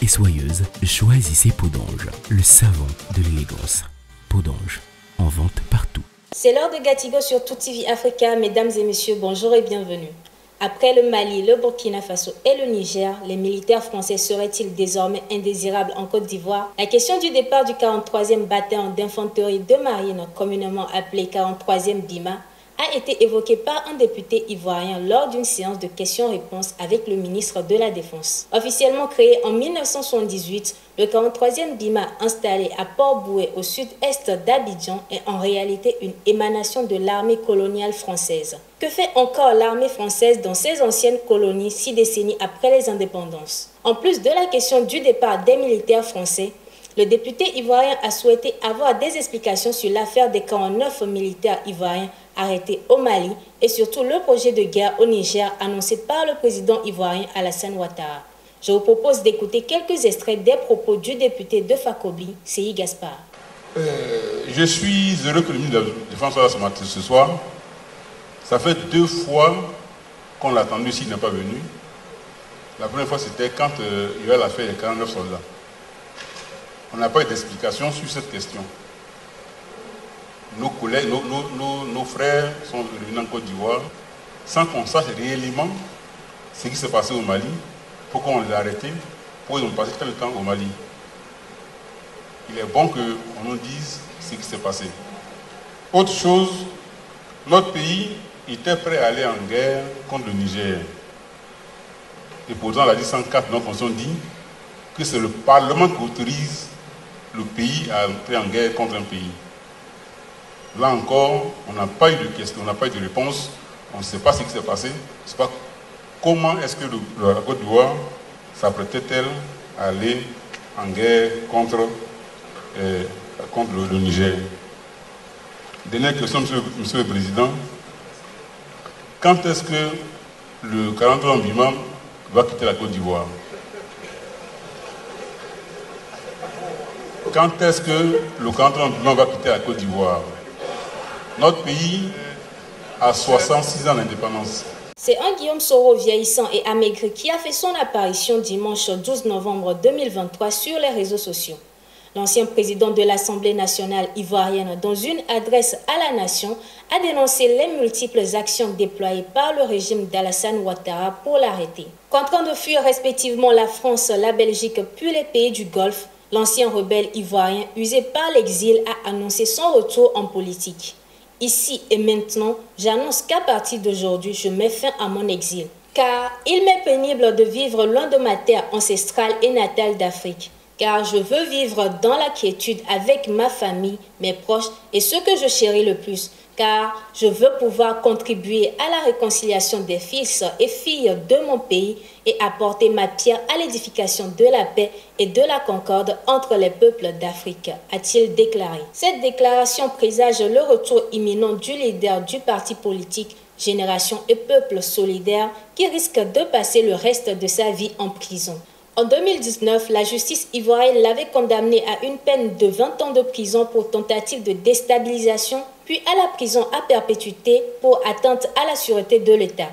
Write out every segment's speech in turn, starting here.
et soyeuse, choisissez Podonge, le savon de l'élégance. Podonge, en vente partout. C'est l'heure de Gatigo sur Tout TV Africa. Mesdames et messieurs, bonjour et bienvenue. Après le Mali, le Burkina Faso et le Niger, les militaires français seraient-ils désormais indésirables en Côte d'Ivoire? La question du départ du 43e bataillon d'infanterie de marine, communément appelé 43e BIMA, a été évoquée par un député ivoirien lors d'une séance de questions-réponses avec le ministre de la Défense. Officiellement créé en 1978, le 43e BIMA, installé à Port-Bouët au sud-est d'Abidjan, est en réalité une émanation de l'armée coloniale française. Que fait encore l'armée française dans ses anciennes colonies 6 décennies après les indépendances? En plus de la question du départ des militaires français, le député ivoirien a souhaité avoir des explications sur l'affaire des 49 militaires ivoiriens arrêtés au Mali et surtout le projet de guerre au Niger annoncé par le président ivoirien Alassane Ouattara. Je vous propose d'écouter quelques extraits des propos du député de Fakobli, Seyi Gaspard. Je suis heureux que le ministre de la Défense soit là ce soir. Ça fait 2 fois qu'on l'a attendu s'il n'est pas venu. La première fois, c'était quand il y avait l'affaire des 49 soldats. On n'a pas eu d'explication sur cette question. Nos collègues, nos frères sont revenus en Côte d'Ivoire sans qu'on sache réellement ce qui s'est passé au Mali, pourquoi on les a arrêtés, pourquoi ils ont passé tel temps au Mali. Il est bon qu'on nous dise ce qui s'est passé. Autre chose, notre pays était prêt à aller en guerre contre le Niger. Et pourtant, la 104 de notre Constitution dit que c'est le Parlement qui autorise le pays à entrer en guerre contre un pays. Là encore, on n'a pas eu de question, on n'a pas eu de réponse, on ne sait pas ce qui s'est passé, on ne sait pas comment est-ce que la Côte d'Ivoire s'apprêtait-elle à aller en guerre contre le Niger. Dernière question, Monsieur le Président. Quand est-ce que le 43e BIMA va quitter la Côte d'Ivoire? Quand est-ce que le 43e BIMA va quitter la Côte d'Ivoire? Notre pays a 66 ans d'indépendance. C'est un Guillaume Soro vieillissant et amaigri qui a fait son apparition dimanche 12 novembre 2023 sur les réseaux sociaux. L'ancien président de l'Assemblée nationale ivoirienne, dans une adresse à la nation, a dénoncé les multiples actions déployées par le régime d'Alassane Ouattara pour l'arrêter. Contraint de fuir respectivement la France, la Belgique puis les pays du Golfe, l'ancien rebelle ivoirien, usé par l'exil, a annoncé son retour en politique. Ici et maintenant, j'annonce qu'à partir d'aujourd'hui, je mets fin à mon exil. Car il m'est pénible de vivre loin de ma terre ancestrale et natale d'Afrique. Car je veux vivre dans la quiétude avec ma famille, mes proches et ceux que je chéris le plus. Car je veux pouvoir contribuer à la réconciliation des fils et filles de mon pays et apporter ma pierre à l'édification de la paix et de la concorde entre les peuples d'Afrique, a-t-il déclaré. Cette déclaration présage le retour imminent du leader du parti politique Génération et Peuple Solidaire qui risque de passer le reste de sa vie en prison. En 2019, la justice ivoirienne l'avait condamné à une peine de 20 ans de prison pour tentative de déstabilisation, puis à la prison à perpétuité pour atteinte à la sûreté de l'État.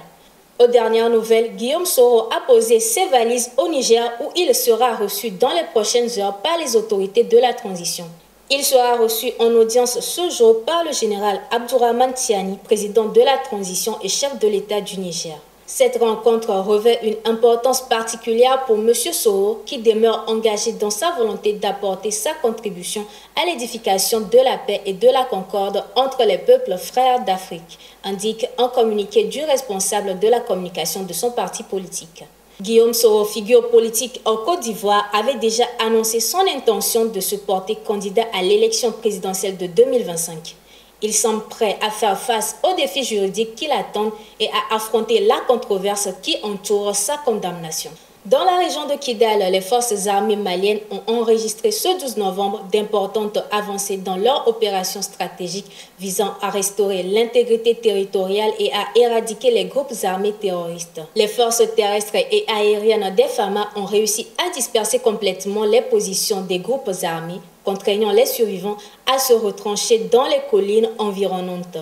Aux dernières nouvelles, Guillaume Soro a posé ses valises au Niger où il sera reçu dans les prochaines heures par les autorités de la transition. Il sera reçu en audience ce jour par le général Abdourahmane Tiani, président de la transition et chef de l'État du Niger. Cette rencontre revêt une importance particulière pour M. Soro qui demeure engagé dans sa volonté d'apporter sa contribution à l'édification de la paix et de la concorde entre les peuples frères d'Afrique, indique un communiqué du responsable de la communication de son parti politique. Guillaume Soro, figure politique en Côte d'Ivoire, avait déjà annoncé son intention de se porter candidat à l'élection présidentielle de 2025. Il semble prêt à faire face aux défis juridiques qui l'attendent et à affronter la controverse qui entoure sa condamnation. Dans la région de Kidal, les forces armées maliennes ont enregistré ce 12 novembre d'importantes avancées dans leur opération stratégique visant à restaurer l'intégrité territoriale et à éradiquer les groupes armés terroristes. Les forces terrestres et aériennes des FAMA ont réussi à disperser complètement les positions des groupes armés, contraignant les survivants à se retrancher dans les collines environnantes.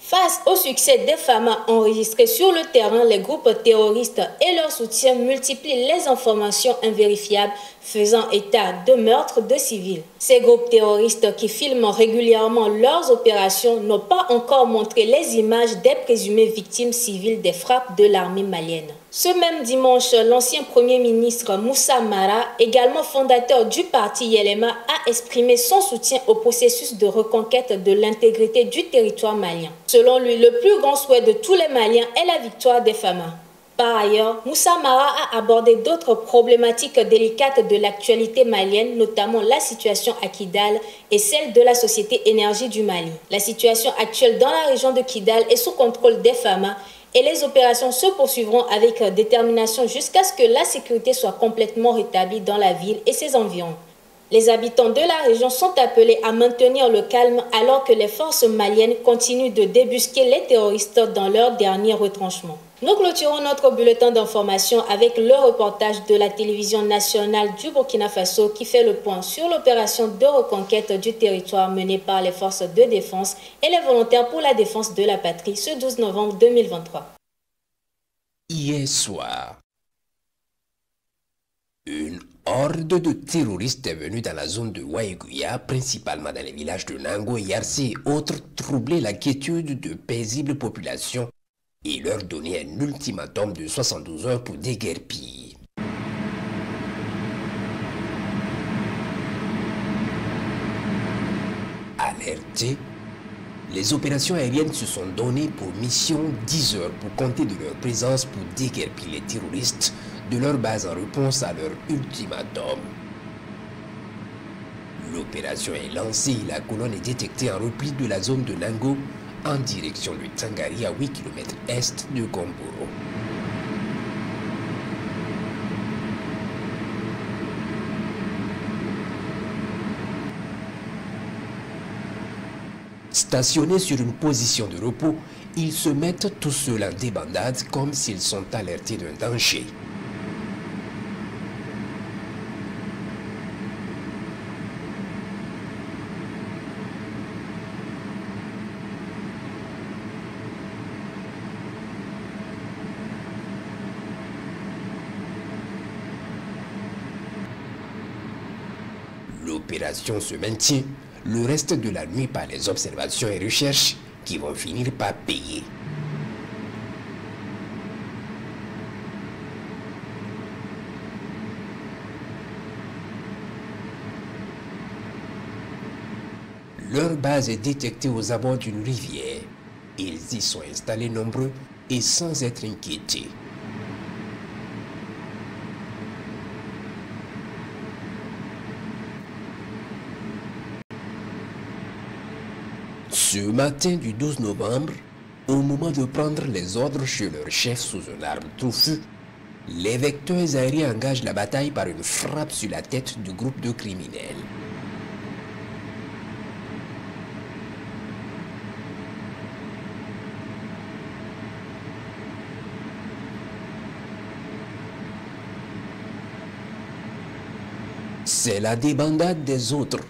Face au succès des FAMA enregistrés sur le terrain, les groupes terroristes et leur soutien multiplient les informations invérifiables faisant état de meurtres de civils. Ces groupes terroristes qui filment régulièrement leurs opérations n'ont pas encore montré les images des présumées victimes civiles des frappes de l'armée malienne. Ce même dimanche, l'ancien Premier ministre Moussa Mara, également fondateur du parti Yelema, a exprimé son soutien au processus de reconquête de l'intégrité du territoire malien. Selon lui, le plus grand souhait de tous les Maliens est la victoire des FAMA. Par ailleurs, Moussa Mara a abordé d'autres problématiques délicates de l'actualité malienne, notamment la situation à Kidal et celle de la société énergie du Mali. La situation actuelle dans la région de Kidal est sous contrôle des FAMA et les opérations se poursuivront avec détermination jusqu'à ce que la sécurité soit complètement rétablie dans la ville et ses environs. Les habitants de la région sont appelés à maintenir le calme alors que les forces maliennes continuent de débusquer les terroristes dans leur dernier retranchement. Nous clôturons notre bulletin d'information avec le reportage de la télévision nationale du Burkina Faso qui fait le point sur l'opération de reconquête du territoire menée par les forces de défense et les volontaires pour la défense de la patrie ce 12 novembre 2023. Hier soir, une horde de terroristes est venue dans la zone de Waïgouya, principalement dans les villages de Nango, Yarsi et autres, troubler la quiétude de paisibles populations et leur donner un ultimatum de 72 heures pour déguerpir. Alertés, les opérations aériennes se sont données pour mission 10 heures pour compter de leur présence pour déguerpir les terroristes de leur base en réponse à leur ultimatum. L'opération est lancée et la colonne est détectée en repli de la zone de Nango en direction de Tangari à 8 km est de Gomboro. Stationnés sur une position de repos, ils se mettent tout seuls en débandade comme s'ils sont alertés d'un danger. L'opération se maintient le reste de la nuit par les observations et recherches qui vont finir par payer. Leur base est détectée aux abords d'une rivière. Ils y sont installés nombreux et sans être inquiétés. Ce matin du 12 novembre, au moment de prendre les ordres chez leur chef sous un arbre touffu, les vecteurs aériens engagent la bataille par une frappe sur la tête du groupe de criminels. C'est la débandade des autres.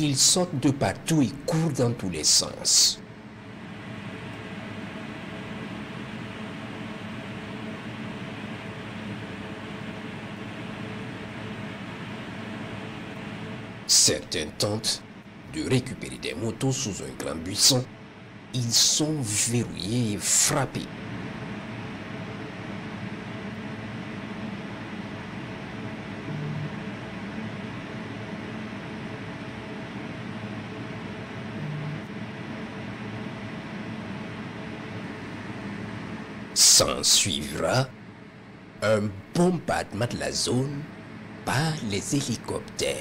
Ils sautent de partout et courent dans tous les sens. Certains tentent de récupérer des motos sous un grand buisson. Ils sont verrouillés et frappés. S'en suivra un bombardement de la zone par les hélicoptères.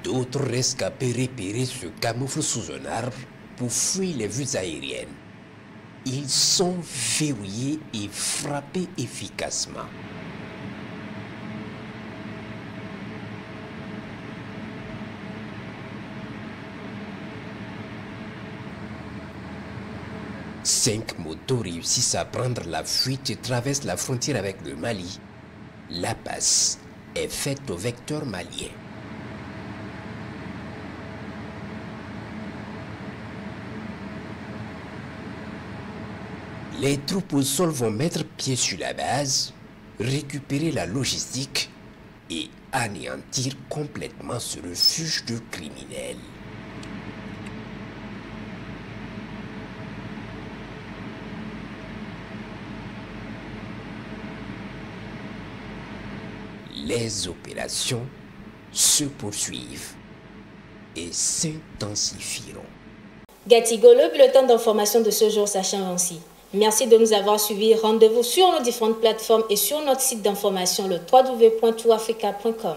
D'autres rescapés repérés se camouflent sous un arbre pour fuir les vues aériennes. Ils sont verrouillés et frappés efficacement. Cinq motos réussissent à prendre la fuite et traversent la frontière avec le Mali. La passe est faite au vecteur malien. Les troupes au sol vont mettre pied sur la base, récupérer la logistique et anéantir complètement ce refuge de criminels. Les opérations se poursuivent et s'intensifieront. Gatigo, le bulletin d'information de ce jour s'achève ainsi. Merci de nous avoir suivis. Rendez-vous sur nos différentes plateformes et sur notre site d'information le www.touafrica.com.